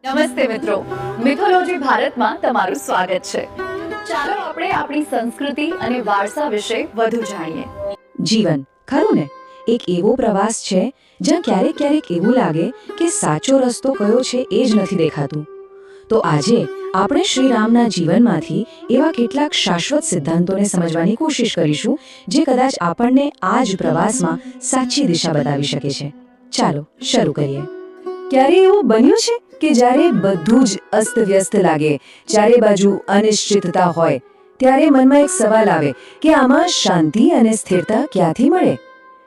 નમસ્તે મિત્રો, મિથોલોજી ભારતમાં તમારું સ્વાગત છે. ચાલો આપણે આપણી સંસ્કૃતિ અને વારસા વિશે વધુ જાણીએ. જીવન ખરું ને એક એવો પ્રવાસ છે જ્યાં ક્યારેક ક્યારેક એવું લાગે કે સાચો રસ્તો કયો છે એ જ નથી દેખાતું. તો આજે આપણે શ્રી રામના જીવનમાંથી એવા કેટલાક શાશ્વત સિદ્ધાંતોને સમજવાની કોશિશ કરીશું જે કદાચ આપણને આ જ પ્રવાસમાં સાચી દિશા બતાવી શકે છે. ચાલો શરૂ કરીએ. ક્યારે એવું બન્યું છે કે જ્યારે બધું જ અસ્તવ્યસ્ત લાગે, ચારે બાજુ અનિશ્ચિતતા હોય, ત્યારે મનમાં એક સવાલ આવે કે આમાં શાંતિ અને સ્થિરતા ક્યાંથી મળે?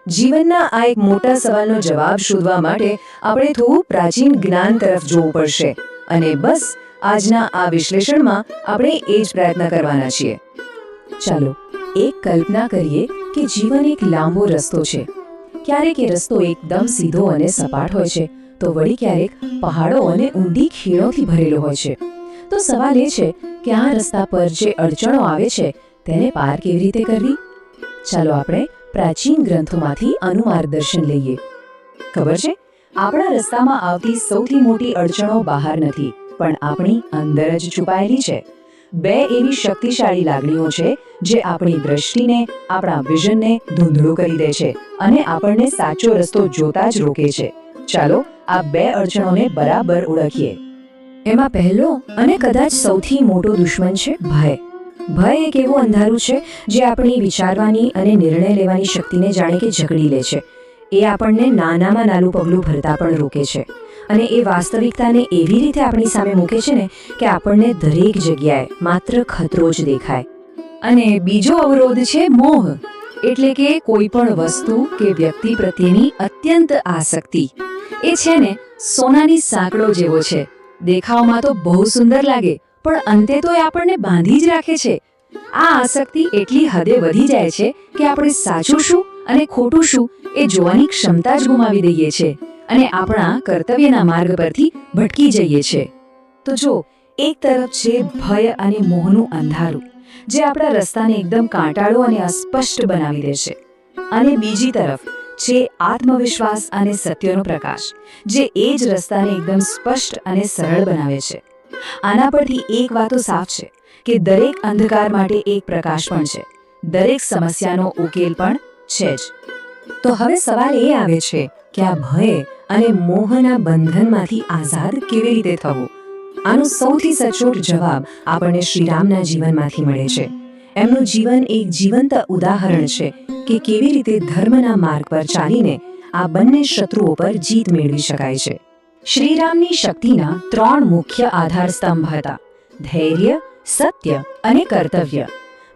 જીવનના આ એક મોટા સવાલનો જવાબ શોધવા માટે આપણે થોડું પ્રાચીન જ્ઞાન તરફ જોવું પડશે. અને બસ આજના આ વિશ્લેષણમાં આપણે એ જ પ્રયત્ન કરવાના છીએ. ચાલો એક કલ્પના કરીએ કે જીવન એક લાંબો રસ્તો છે. ક્યારેક એ રસ્તો એકદમ સીધો અને સપાટ હોય છે, તો વળી ક્યારેક પહાડો અને ઊંડી ખીણોથી ભરેલો હોય છે. તો સવાલ એ છે કે આ રસ્તા પર જે અડચણો આવે છે તેને પાર કેવી રીતે કરવી? ચાલો આપણે પ્રાચીન ગ્રંથોમાંથી આનું માર્ગદર્શન લઈએ. ખબર છે, આપણા રસ્તામાં આવતી સૌથી મોટી અડચણો બહાર નથી, પણ આપણી અંદર જ છુપાયેલી છે. બે એવી શક્તિશાળી લાગણીઓ છે જે આપણી દ્રષ્ટિને, આપણા વિઝનને ધૂંધળું કરી દે છે અને આપણને સાચો રસ્તો જોતા જ રોકે છે. ચાલો આ બે અડચણોને બરાબર ઓળખીએ. એમાં પહેલો અને કદાચ સૌથી મોટો દુશ્મન છે ભય. ભય એક એવું અંધારું છે જે આપણી વિચારવાની અને નિર્ણય લેવાની શક્તિને જાણે કે જકડી લે છે. એ આપણને નાનામાં નાનું પગલું ભરતા પણ રોકે છે અને એ વાસ્તવિકતાને એવી રીતે આપણી સામે મૂકે છે ને કે આપણને દરેક જગ્યાએ માત્ર ખતરો જ દેખાય. અને બીજો અવરોધ છે મોહ, એટલે કે કોઈ પણ વસ્તુ કે વ્યક્તિ પ્રત્યેની અત્યંત આસક્તિ. એ છે ને સોનાની સાંકળો જેવો છે. દેખાવમાં તો બહુ સુંદર લાગે, પણ અંતે તો એ આપણને બાંધી જ રાખે છે. આ આસક્તિ એટલી હદે વધી જાય છે કે આપણે સાચું શું અને ખોટું શું એ જોવાની ક્ષમતા જ ગુમાવી દઈએ છીએ અને આપણા કર્તવ્યના માર્ગ પરથી ભટકી જઈએ છીએ. તો જો એક તરફ છે ભય અને મોહનું અંધારું જે આપણા રસ્તાને એકદમ કાંટાળો અને અસ્પષ્ટ બનાવી દે છે, અને બીજી તરફ છે આત્મવિશ્વાસ અને સત્યનો પ્રકાશ જે એ જ રસ્તાને એકદમ સ્પષ્ટ અને સરળ બનાવે છે. આના પરથી એક વાત તો સાફ છે કે દરેક અંધકાર માટે એક પ્રકાશ પણ છે, દરેક સમસ્યાનો ઉકેલ પણ છે જ. તો હવે સવાલ એ આવે છે કે આ ભય અને મોહના બંધનમાંથી આઝાદ કેવી રીતે થવું? આનો સૌથી સચોટ જવાબ આપણને શ્રીરામના જીવનમાંથી મળે છે. એમનું જીવન એક જીવંત ઉદાહરણ છે કે કેવી રીતે ધર્મના માર્ગ પર ચાલીને આ બંને શત્રુઓ પર જીત મેળવી શકાય છે. શ્રીરામની શક્તિના 3 મુખ્ય આધાર સ્તંભ હતા: ધૈર્ય, સત્ય અને કર્તવ્ય.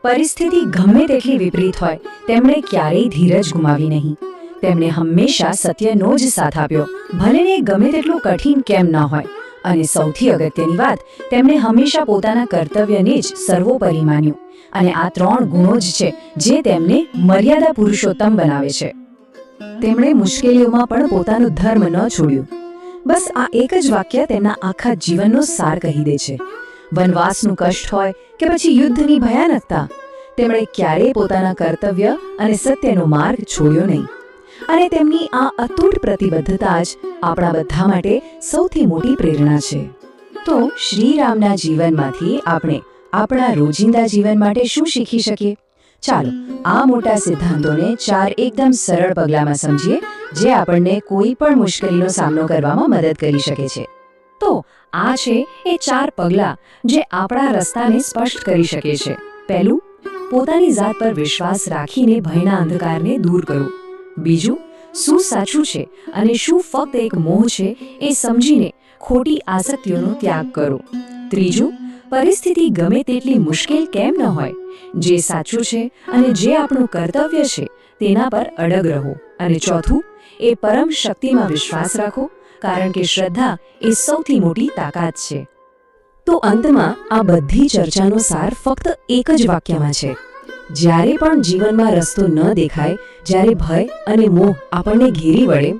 પરિસ્થિતિ ગમે તેટલી વિપરીત હોય, તેમણે ક્યારેય ધીરજ ગુમાવી નહીં. તેમણે હંમેશા સત્યનો જ સાથ આપ્યો, ભલે ને ગમે તેટલું કઠિન કેમ ન હોય. અને સૌથી અગત્યની વાત, તેમણે હંમેશા પોતાના કર્તવ્યને જ સર્વોપરી માન્યું. અને આ 3 ગુણો જ છે જે તેમને મર્યાદા પુરુષોત્તમ બનાવે છે. તેમણે મુશ્કેલીઓમાં પણ પોતાનું ધર્મ ન છોડ્યું. બસ આ એક જ વાક્ય તેમના આખા જીવનનો સાર કહી દે છે. વનવાસનું કષ્ટ હોય કે પછી યુદ્ધની ભયાનકતા, તેમણે ક્યારેય પોતાના કર્તવ્ય અને સત્યનો માર્ગ છોડ્યો નહીં. અને તેમની આ અતૂટ પ્રતિબદ્ધતા જ આપણા બધા માટે સૌથી મોટી પ્રેરણા છે. તો શ્રીરામના જીવનમાંથી આપણે આપણા રોજિંદા જીવન માટે શું શીખી શકીએ? ચાલો આ મોટા સિદ્ધાંતોને 4 એકદમ સરળ પગલામાં સમજીએ જે આપણને કોઈ પણ મુશ્કેલીનો સામનો કરવામાં મદદ કરી શકે છે. તો આ છે એ 4 પગલાં જે આપણા રસ્તાને સ્પષ્ટ કરી શકે છે. પહેલું, પોતાની જાત પર વિશ્વાસ રાખીને ભયના અંધકારને દૂર કરો. બીજું, શું સાચું છે અને શું ફક્ત એક મોહ છે એ સમજીને ખોટી આસક્તિઓનો ત્યાગ કરો. ત્રીજું, પરિસ્થિતિ ગમે તેટલી મુશ્કેલ કેમ ન હોય, જે સાચું છે અને જે આપણું કર્તવ્ય છે તેના પર અડગ રહો. અને ચોથું, એ પરમ શક્તિમાં વિશ્વાસ રાખો, કારણ કે શ્રદ્ધા એ સૌથી મોટી તાકાત છે. તો અંતમાં આ બધી ચર્ચાનો સાર ફક્ત એક જ વાક્યમાં છે: જ્યારે પણ જીવનમાં રસ્તો ન દેખાય, જ્યારે ભય અને મોહ આપણને ઘેરી વળે,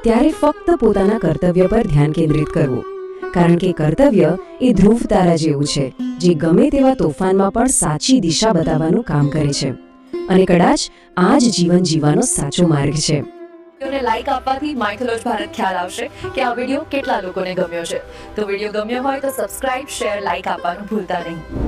ત્યારે ફક્ત પોતાના કર્તવ્ય પર ધ્યાન કેન્દ્રિત કરવું. કારણ કે કર્તવ્ય એ ધ્રુવ તારા જેવું છે જે ગમે તેવા તોફાનમાં પણ સાચી દિશા બતાવવાનું કામ કરે છે. અને કદાચ આ જ જીવન જીવવાનો સાચો માર્ગ છે. વિડીયોને લાઈક આપવાથી માઇથોલોજ ભારત ખ્યાલ આવશે કે આ વિડીયો કેટલા લોકોને ગમ્યો છે. તો વિડીયો ગમ્યો હોય તો સબસ્ક્રાઇબ, શેર, લાઈક આપવાનું ભૂલતા નહીં.